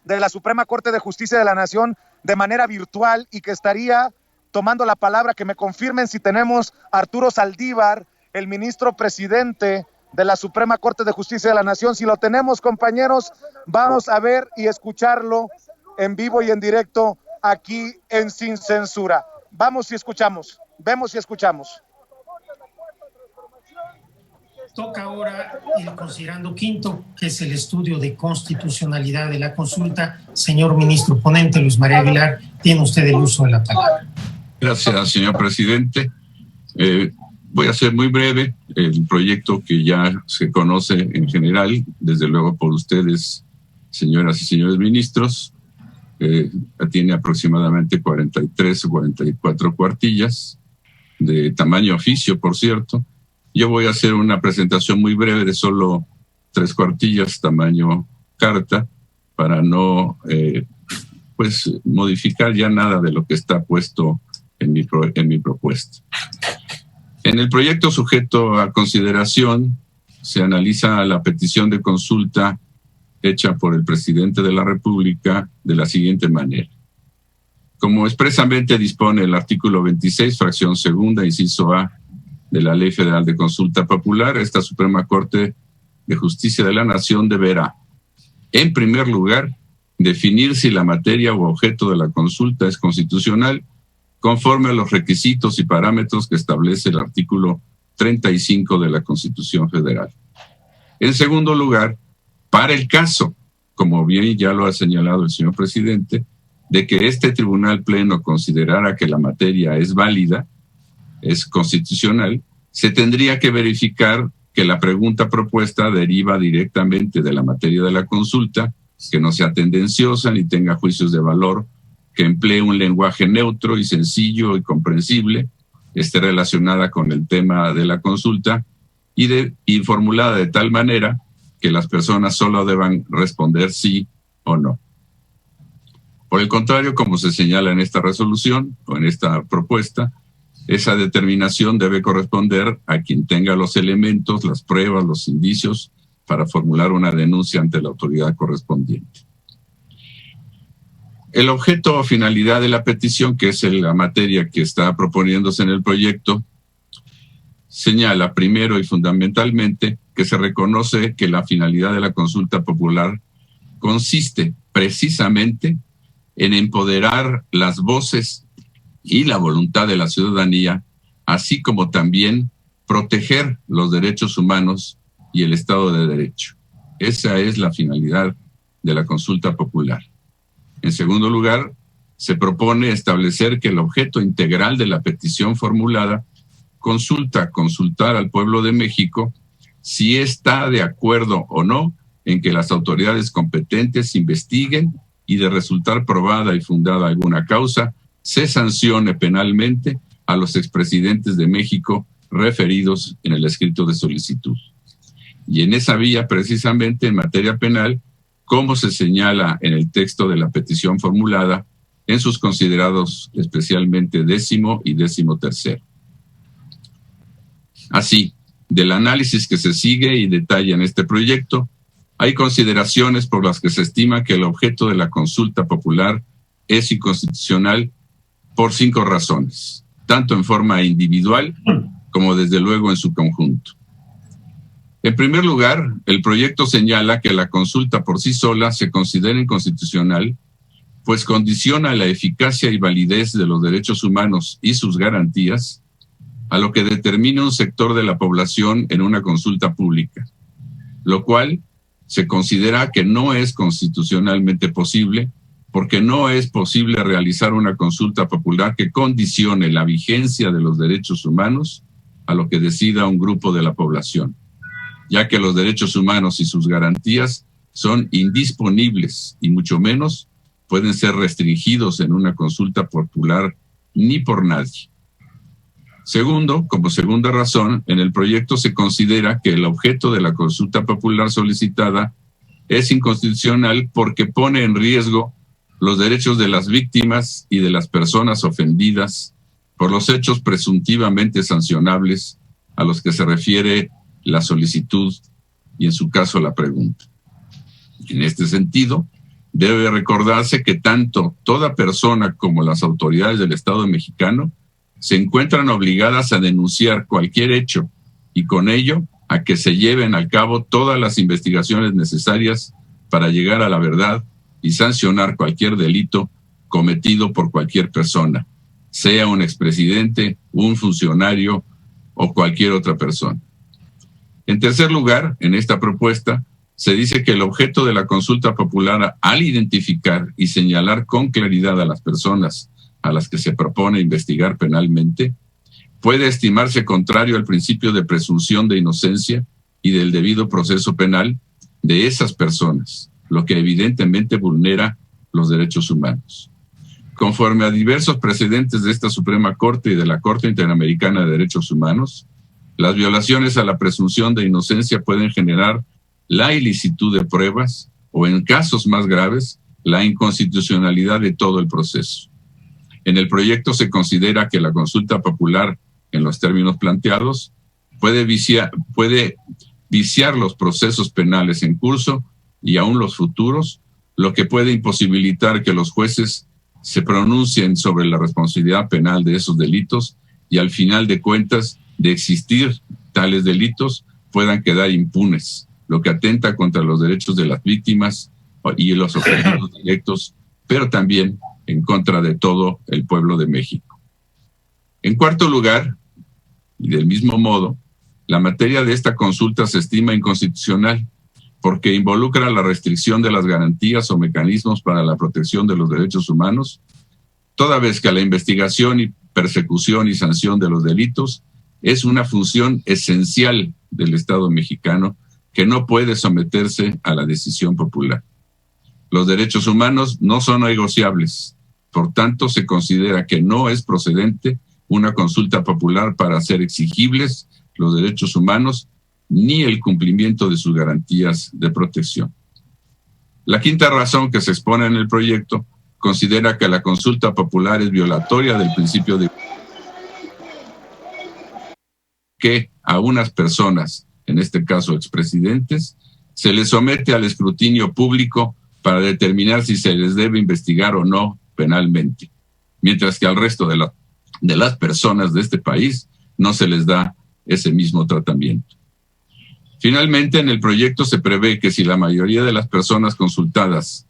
de la Suprema Corte de Justicia de la Nación de manera virtual y que estaría tomando la palabra, que me confirmen si tenemos a Arturo Saldívar, el ministro presidente de la Suprema Corte de Justicia de la Nación. Si lo tenemos, compañeros, vamos a ver y escucharlo en vivo y en directo aquí en Sin Censura. Vamos y escuchamos, vemos y escuchamos. Toca ahora el considerando quinto, que es el estudio de constitucionalidad de la consulta. Señor ministro ponente Luis María Aguilar, tiene usted el uso de la palabra. Gracias, señor presidente. Voy a ser muy breve. El proyecto que ya se conoce en general, desde luego por ustedes, señoras y señores ministros, tiene aproximadamente 43 o 44 cuartillas, de tamaño oficio, por cierto. Yo voy a hacer una presentación muy breve de solo 3 cuartillas, tamaño carta, para no modificar ya nada de lo que está puesto en mi propuesta. En el proyecto sujeto a consideración se analiza la petición de consulta hecha por el presidente de la República de la siguiente manera. Como expresamente dispone el artículo 26, fracción segunda, inciso A, de la Ley Federal de Consulta Popular, esta Suprema Corte de Justicia de la Nación deberá, en primer lugar, definir si la materia o objeto de la consulta es constitucional conforme a los requisitos y parámetros que establece el artículo 35 de la Constitución Federal. En segundo lugar, para el caso, como bien ya lo ha señalado el señor presidente, de que este Tribunal Pleno considerara que la materia es válida, es constitucional, se tendría que verificar que la pregunta propuesta deriva directamente de la materia de la consulta, que no sea tendenciosa ni tenga juicios de valor, que emplee un lenguaje neutro y sencillo y comprensible, esté relacionada con el tema de la consulta y formulada de tal manera que las personas solo deban responder sí o no. Por el contrario, como se señala en esta resolución o en esta propuesta, esa determinación debe corresponder a quien tenga los elementos, las pruebas, los indicios para formular una denuncia ante la autoridad correspondiente. El objeto o finalidad de la petición, que es la materia que está proponiéndose en el proyecto, señala primero y fundamentalmente que se reconoce que la finalidad de la consulta popular consiste precisamente en empoderar las voces y la voluntad de la ciudadanía, así como también proteger los derechos humanos y el Estado de Derecho. Esa es la finalidad de la consulta popular. En segundo lugar, se propone establecer que el objeto integral de la petición formulada consultar al pueblo de México si está de acuerdo o no en que las autoridades competentes investiguen y de resultar probada y fundada alguna causa, se sancione penalmente a los expresidentes de México referidos en el escrito de solicitud. Y en esa vía, precisamente en materia penal, como se señala en el texto de la petición formulada, en sus considerados especialmente 10º y 13º. Así, del análisis que se sigue y detalla en este proyecto, hay consideraciones por las que se estima que el objeto de la consulta popular es inconstitucional por 5 razones, tanto en forma individual como desde luego en su conjunto. En primer lugar, el proyecto señala que la consulta por sí sola se considera inconstitucional, pues condiciona la eficacia y validez de los derechos humanos y sus garantías a lo que determina un sector de la población en una consulta pública, lo cual se considera que no es constitucionalmente posible, porque no es posible realizar una consulta popular que condicione la vigencia de los derechos humanos a lo que decida un grupo de la población, ya que los derechos humanos y sus garantías son indisponibles y mucho menos pueden ser restringidos en una consulta popular ni por nadie. Segundo, como segunda razón, en el proyecto se considera que el objeto de la consulta popular solicitada es inconstitucional porque pone en riesgo los derechos de las víctimas y de las personas ofendidas por los hechos presuntivamente sancionables a los que se refiere la solicitud y en su caso la pregunta. En este sentido, Debe recordarse que tanto toda persona como las autoridades del Estado mexicano se encuentran obligadas a denunciar cualquier hecho y con ello a que se lleven a cabo todas las investigaciones necesarias para llegar a la verdad y sancionar cualquier delito cometido por cualquier persona, sea un expresidente, un funcionario o cualquier otra persona. En tercer lugar, en esta propuesta, se dice que el objeto de la consulta popular, al identificar y señalar con claridad a las personas a las que se propone investigar penalmente, puede estimarse contrario al principio de presunción de inocencia y del debido proceso penal de esas personas, lo que evidentemente vulnera los derechos humanos. Conforme a diversos precedentes de esta Suprema Corte y de la Corte Interamericana de Derechos Humanos, las violaciones a la presunción de inocencia pueden generar la ilicitud de pruebas o, en casos más graves, la inconstitucionalidad de todo el proceso. En el proyecto se considera que la consulta popular, en los términos planteados, puede viciar los procesos penales en curso y aún los futuros, lo que puede imposibilitar que los jueces se pronuncien sobre la responsabilidad penal de esos delitos y, al final de cuentas, de existir tales delitos, puedan quedar impunes, lo que atenta contra los derechos de las víctimas y los ofendidos directos, pero también en contra de todo el pueblo de México. En cuarto lugar, y del mismo modo, la materia de esta consulta se estima inconstitucional porque involucra la restricción de las garantías o mecanismos para la protección de los derechos humanos, toda vez que la investigación y persecución y sanción de los delitos es una función esencial del Estado mexicano que no puede someterse a la decisión popular. Los derechos humanos no son negociables, por tanto se considera que no es procedente una consulta popular para hacer exigibles los derechos humanos ni el cumplimiento de sus garantías de protección. La quinta razón que se expone en el proyecto considera que la consulta popular es violatoria del principio de que a unas personas, en este caso expresidentes, se les somete al escrutinio público para determinar si se les debe investigar o no penalmente, mientras que al resto de las personas de este país no se les da ese mismo tratamiento. Finalmente, en el proyecto se prevé que si la mayoría de las personas consultadas,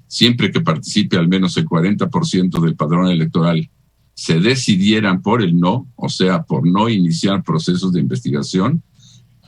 siempre que participe al menos el 40% del padrón electoral, se decidieran por el no, o sea, por no iniciar procesos de investigación,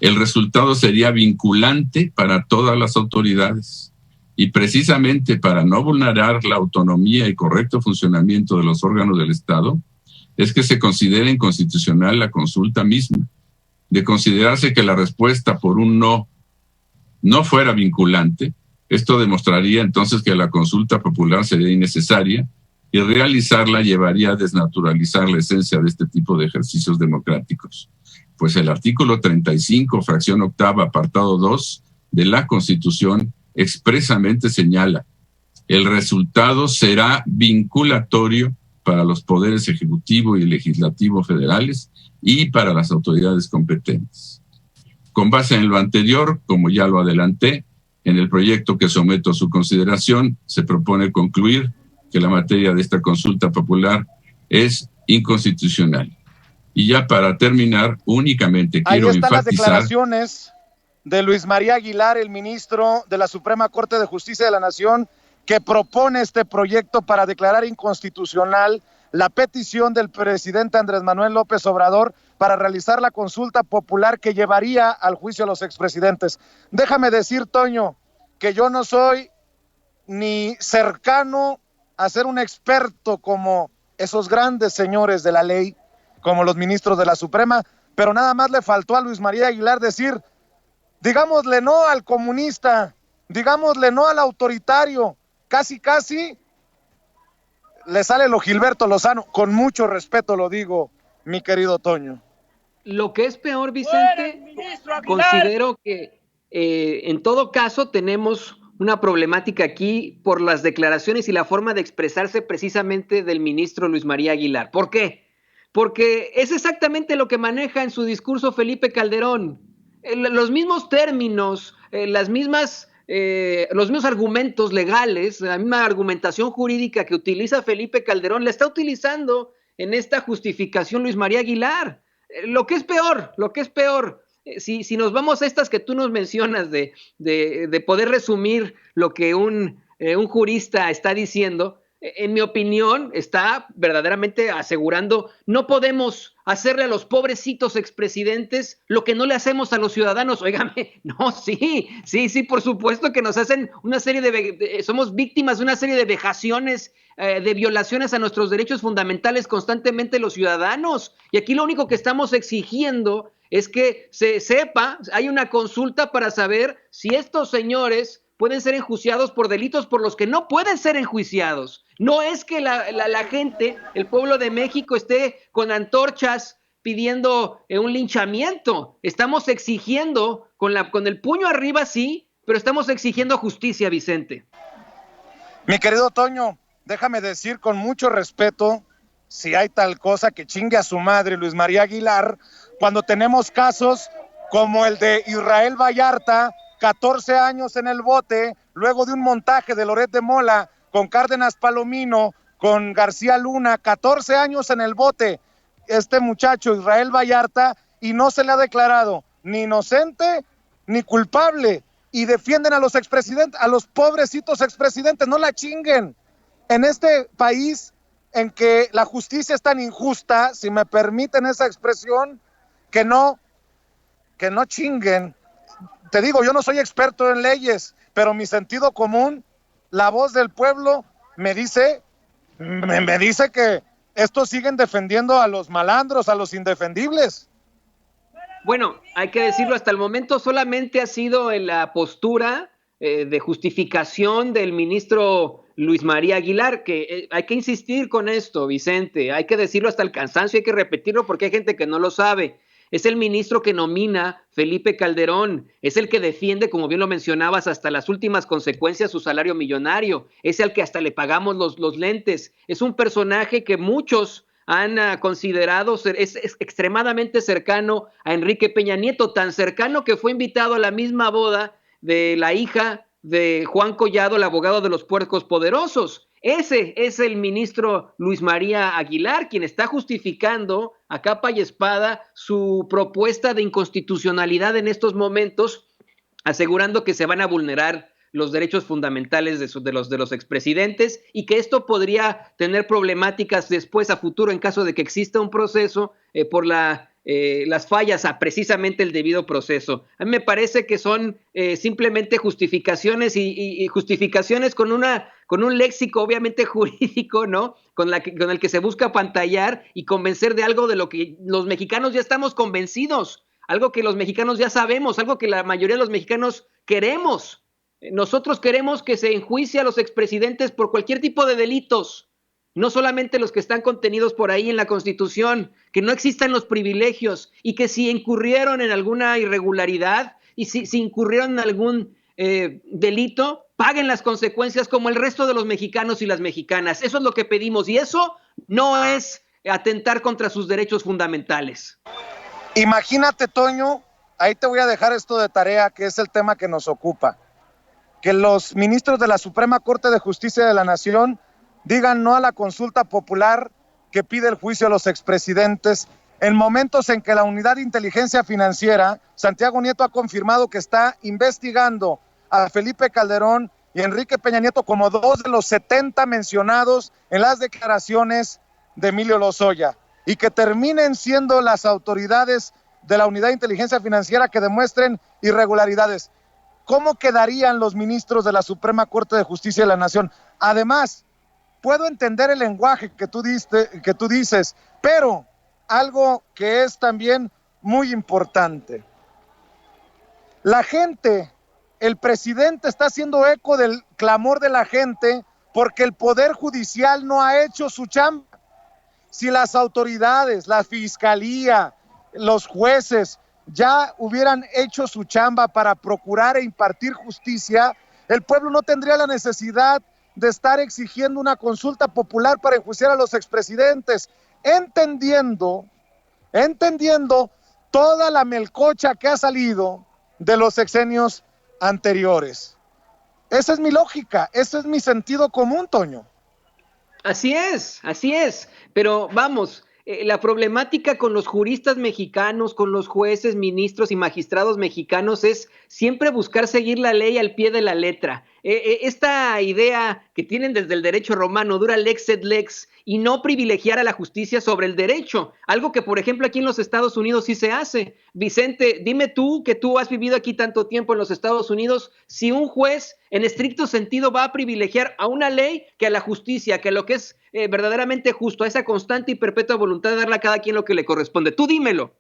el resultado sería vinculante para todas las autoridades. Y precisamente para no vulnerar la autonomía y correcto funcionamiento de los órganos del Estado, es que se considera inconstitucional la consulta misma. De considerarse que la respuesta por un no fuera vinculante, esto demostraría entonces que la consulta popular sería innecesaria y realizarla llevaría a desnaturalizar la esencia de este tipo de ejercicios democráticos. Pues el artículo 35, fracción octava, apartado 2 de la Constitución expresamente señala: el resultado será vinculatorio para los poderes ejecutivo y legislativo federales y para las autoridades competentes. Con base en lo anterior, como ya lo adelanté, en el proyecto que someto a su consideración, se propone concluir que la materia de esta consulta popular es inconstitucional. Y ya para terminar, únicamente quiero enfatizar... Ahí están las declaraciones de Luis María Aguilar, el ministro de la Suprema Corte de Justicia de la Nación, que propone este proyecto para declarar inconstitucional la petición del presidente Andrés Manuel López Obrador para realizar la consulta popular que llevaría al juicio a los expresidentes. Déjame decir, Toño, que yo no soy ni cercano a ser un experto como esos grandes señores de la ley, como los ministros de la Suprema, pero nada más le faltó a Luis María Aguilar decir: digámosle no al comunista, digámosle no al autoritario. Casi le sale lo Gilberto Lozano, con mucho respeto lo digo, mi querido Toño. Lo que es peor, Vicente, considero que en todo caso tenemos una problemática aquí por las declaraciones y la forma de expresarse precisamente del ministro Luis María Aguilar. ¿Por qué? Porque es exactamente lo que maneja en su discurso Felipe Calderón. Los mismos términos, las mismas los mismos argumentos legales, la misma argumentación jurídica que utiliza Felipe Calderón, la está utilizando en esta justificación Luis María Aguilar. Lo que es peor, si nos vamos a estas que tú nos mencionas de poder resumir lo que un jurista está diciendo, en mi opinión, está verdaderamente asegurando, no podemos hacerle a los pobrecitos expresidentes lo que no le hacemos a los ciudadanos. Óigame, no, sí, por supuesto que nos hacen una serie somos víctimas de una serie de vejaciones, de violaciones a nuestros derechos fundamentales constantemente los ciudadanos. Y aquí lo único que estamos exigiendo es que se sepa, hay una consulta para saber si estos señores pueden ser enjuiciados por delitos por los que no pueden ser enjuiciados. No es que la gente, el pueblo de México, esté con antorchas pidiendo un linchamiento. Estamos exigiendo, con el puño arriba sí, pero estamos exigiendo justicia, Vicente. Mi querido Toño, déjame decir con mucho respeto, si hay tal cosa, que chingue a su madre Luis María Aguilar, cuando tenemos casos como el de Israel Vallarta, 14 años en el bote, luego de un montaje de Loret de Mola con Cárdenas Palomino, con García Luna, 14 años en el bote, este muchacho Israel Vallarta, y no se le ha declarado ni inocente ni culpable, y defienden a los expresidentes, a los pobrecitos expresidentes. No la chinguen. En este país en que la justicia es tan injusta, si me permiten esa expresión, que no chinguen. Te digo, yo no soy experto en leyes, pero mi sentido común, la voz del pueblo, me dice que estos siguen defendiendo a los malandros, a los indefendibles. Bueno, hay que decirlo, hasta el momento solamente ha sido en la postura de justificación del ministro Luis María Aguilar, que hay que insistir con esto, Vicente, hay que decirlo hasta el cansancio, hay que repetirlo porque hay gente que no lo sabe. Es el ministro que nomina Felipe Calderón, es el que defiende, como bien lo mencionabas, hasta las últimas consecuencias su salario millonario, es el que hasta le pagamos los lentes, es un personaje que muchos han considerado es extremadamente cercano a Enrique Peña Nieto, tan cercano que fue invitado a la misma boda de la hija de Juan Collado, el abogado de los puercos poderosos. Ese es el ministro Luis María Aguilar, quien está justificando a capa y espada su propuesta de inconstitucionalidad en estos momentos, asegurando que se van a vulnerar los derechos fundamentales de los expresidentes y que esto podría tener problemáticas después a futuro en caso de que exista un proceso por las fallas a precisamente el debido proceso. A mí me parece que son simplemente justificaciones y justificaciones con un léxico obviamente jurídico, ¿no? Con el que se busca apantallar y convencer de algo de lo que los mexicanos ya estamos convencidos, algo que los mexicanos ya sabemos, algo que la mayoría de los mexicanos queremos. Nosotros queremos que se enjuicie a los expresidentes por cualquier tipo de delitos, no solamente los que están contenidos por ahí en la Constitución, que no existan los privilegios y que si incurrieron en alguna irregularidad y si incurrieron en algún delito, paguen las consecuencias como el resto de los mexicanos y las mexicanas. Eso es lo que pedimos y eso no es atentar contra sus derechos fundamentales. Imagínate, Toño, ahí te voy a dejar esto de tarea, que es el tema que nos ocupa. Que los ministros de la Suprema Corte de Justicia de la Nación digan no a la consulta popular que pide el juicio a los expresidentes en momentos en que la Unidad de Inteligencia Financiera, Santiago Nieto, ha confirmado que está investigando a Felipe Calderón y Enrique Peña Nieto como 2 de los 70 mencionados en las declaraciones de Emilio Lozoya, y que terminen siendo las autoridades de la Unidad de Inteligencia Financiera que demuestren irregularidades. ¿Cómo quedarían los ministros de la Suprema Corte de Justicia de la Nación? Además, puedo entender el lenguaje que tú dices, pero algo que es también muy importante. La gente, el presidente está haciendo eco del clamor de la gente porque el Poder Judicial no ha hecho su chamba. Si las autoridades, la fiscalía, los jueces ya hubieran hecho su chamba para procurar e impartir justicia, el pueblo no tendría la necesidad de estar exigiendo una consulta popular para enjuiciar a los expresidentes, entendiendo toda la melcocha que ha salido de los sexenios anteriores. Esa es mi lógica, ese es mi sentido común, Toño. Así es, pero vamos, la problemática con los juristas mexicanos, con los jueces, ministros y magistrados mexicanos es siempre buscar seguir la ley al pie de la letra. Esta idea que tienen desde el derecho romano, dura lex et lex, y no privilegiar a la justicia sobre el derecho, algo que por ejemplo aquí en los Estados Unidos sí se hace. Vicente, dime tú, que tú has vivido aquí tanto tiempo en los Estados Unidos, si un juez en estricto sentido va a privilegiar a una ley que a la justicia, que a lo que es verdaderamente justo, a esa constante y perpetua voluntad de darle a cada quien lo que le corresponde. Tú dímelo.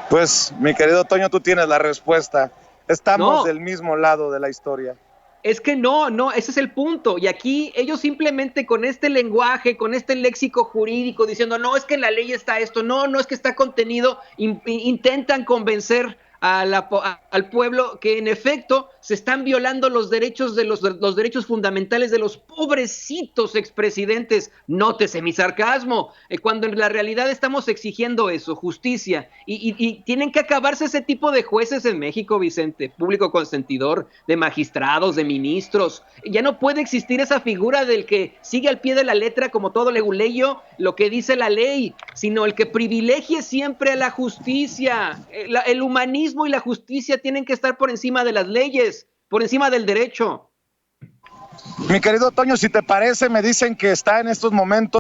Pues, mi querido Toño, tú tienes la respuesta. Estamos del mismo lado de la historia. Es que no, ese es el punto. Y aquí ellos simplemente con este lenguaje, con este léxico jurídico, diciendo, no, es que en la ley está esto, no, es que está contenido, intentan convencer al pueblo que en efecto se están violando los derechos de los derechos fundamentales de los pobrecitos expresidentes. Nótese mi sarcasmo, cuando en la realidad estamos exigiendo eso, justicia, y tienen que acabarse ese tipo de jueces en México, Vicente, público consentidor, de magistrados, de ministros. Ya no puede existir esa figura del que sigue al pie de la letra como todo leguleyo lo que dice la ley, sino el que privilegie siempre a la justicia. El humanismo y la justicia tienen que estar por encima de las leyes, por encima del derecho. Mi querido Toño, si te parece, me dicen que está en estos momentos